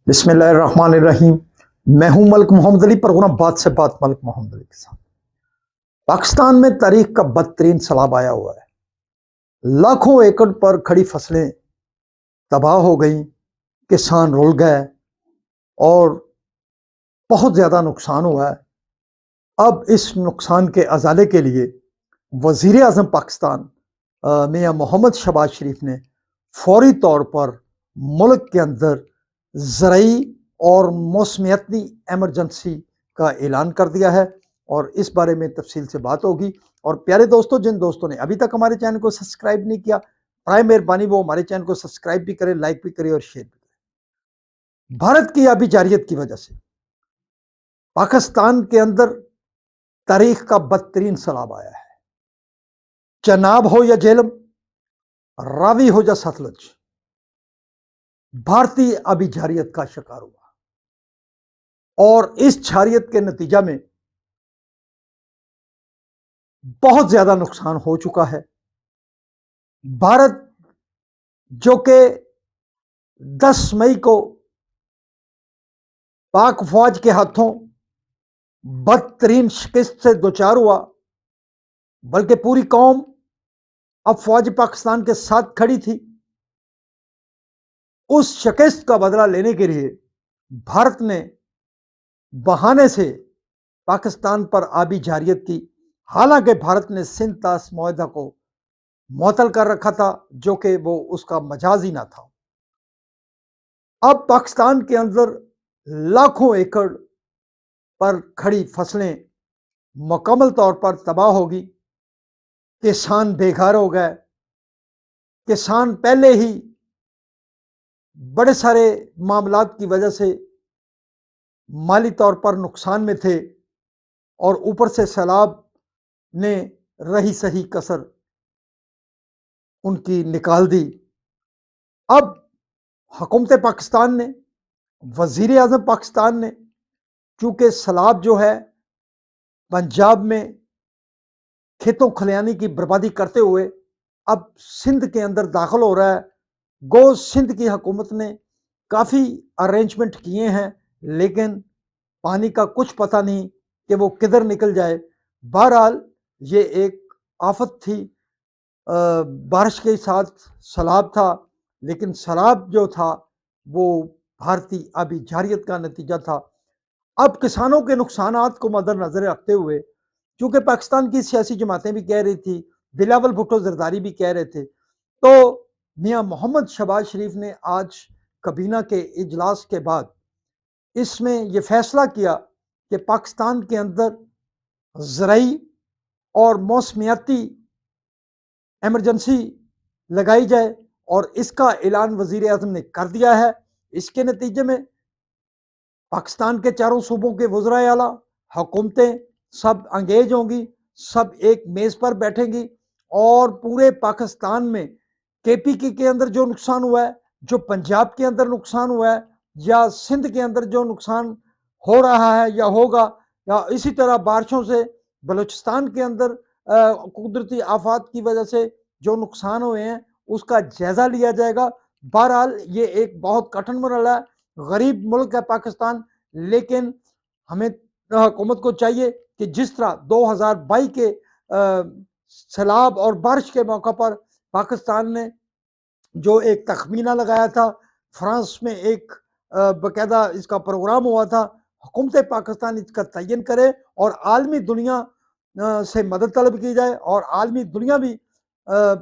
بسم اللہ الرحمن الرحیم۔ میں ہوں ملک محمد علی، پروگرام بات سے بات ملک محمد علی کے ساتھ۔ پاکستان میں تاریخ کا بدترین سیلاب آیا ہوا ہے۔ لاکھوں ایکڑ پر کھڑی فصلیں تباہ ہو گئیں، کسان رل گئے اور بہت زیادہ نقصان ہوا ہے۔ اب اس نقصان کے ازالے کے لیے وزیر اعظم پاکستان میاں محمد شہباز شریف نے فوری طور پر ملک کے اندر زرعی اور موسمیاتی ایمرجنسی کا اعلان کر دیا ہے، اور اس بارے میں تفصیل سے بات ہوگی۔ اور پیارے دوستوں، جن دوستوں نے ابھی تک ہمارے چینل کو سبسکرائب نہیں کیا، برائے مہربانی وہ ہمارے چینل کو سبسکرائب بھی کریں، لائک بھی کریں اور شیئر بھی کریں۔ بھارت کی آبی جارحیت کی وجہ سے پاکستان کے اندر تاریخ کا بدترین سیلاب آیا ہے۔ چناب ہو یا جہلم، راوی ہو یا ستلج، بھارتی آبی جارحیت کا شکار ہوا، اور اس جارحیت کے نتیجہ میں بہت زیادہ نقصان ہو چکا ہے۔ بھارت جو کہ 10 مئی کو پاک فوج کے ہاتھوں بدترین شکست سے دوچار ہوا، بلکہ پوری قوم اب فوج پاکستان کے ساتھ کھڑی تھی، اس شکست کا بدلہ لینے کے لیے بھارت نے بہانے سے پاکستان پر آبی جارحیت کی، حالانکہ بھارت نے سندھ طاس معاہدہ کو معطل کر رکھا تھا، جو کہ وہ اس کا مجاز ہی نہ تھا۔ اب پاکستان کے اندر لاکھوں ایکڑ پر کھڑی فصلیں مکمل طور پر تباہ ہوگی، کسان بے گھر ہو گئے، کسان پہلے ہی بڑے سارے معاملات کی وجہ سے مالی طور پر نقصان میں تھے، اور اوپر سے سیلاب نے رہی سہی کسر ان کی نکال دی۔ اب حکومت پاکستان نے، وزیر اعظم پاکستان نے، چونکہ سیلاب جو ہے پنجاب میں کھیتوں کھلیانی کی بربادی کرتے ہوئے اب سندھ کے اندر داخل ہو رہا ہے، گو سندھ کی حکومت نے کافی ارینجمنٹ کیے ہیں، لیکن پانی کا کچھ پتہ نہیں کہ وہ کدھر نکل جائے۔ بہرحال یہ ایک آفت تھی، بارش کے ساتھ سیلاب تھا، لیکن سیلاب جو تھا وہ بھارتی آبی جارحیت کا نتیجہ تھا۔ اب کسانوں کے نقصانات کو مد نظر رکھتے ہوئے، چونکہ پاکستان کی سیاسی جماعتیں بھی کہہ رہی تھی، بلاول بھٹو زرداری بھی کہہ رہے تھے، تو میاں محمد شہباز شریف نے آج کابینہ کے اجلاس کے بعد اس میں یہ فیصلہ کیا کہ پاکستان کے اندر زرعی اور موسمیاتی ایمرجنسی لگائی جائے، اور اس کا اعلان وزیر اعظم نے کر دیا ہے۔ اس کے نتیجے میں پاکستان کے چاروں صوبوں کے وزرائے اعلیٰ، حکومتیں سب انگیج ہوں گی، سب ایک میز پر بیٹھیں گی، اور پورے پاکستان میں کے پی کے اندر جو نقصان ہوا ہے، جو پنجاب کے اندر نقصان ہوا ہے، یا سندھ کے اندر جو نقصان ہو رہا ہے یا ہوگا، یا اسی طرح بارشوں سے بلوچستان کے اندر قدرتی آفات کی وجہ سے جو نقصان ہوئے ہیں، اس کا جائزہ لیا جائے گا۔ بہرحال یہ ایک بہت کٹھن مرحلہ ہے، غریب ملک ہے پاکستان، لیکن ہمیں حکومت کو چاہیے کہ جس طرح 2022 کے سیلاب اور بارش کے موقع پر پاکستان نے جو ایک تخمینہ لگایا تھا، فرانس میں ایک باقاعدہ اس کا پروگرام ہوا تھا، حکومت پاکستان اس کا تعین کرے اور عالمی دنیا سے مدد طلب کی جائے، اور عالمی دنیا بھی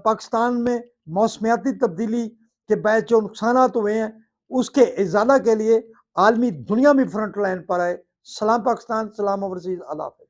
پاکستان میں موسمیاتی تبدیلی کے باعث جو نقصانات ہوئے ہیں اس کے ازالہ کے لیے عالمی دنیا بھی فرنٹ لائن پر آئے۔ سلام پاکستان، سلام اوورسیز، اللہ حافظ۔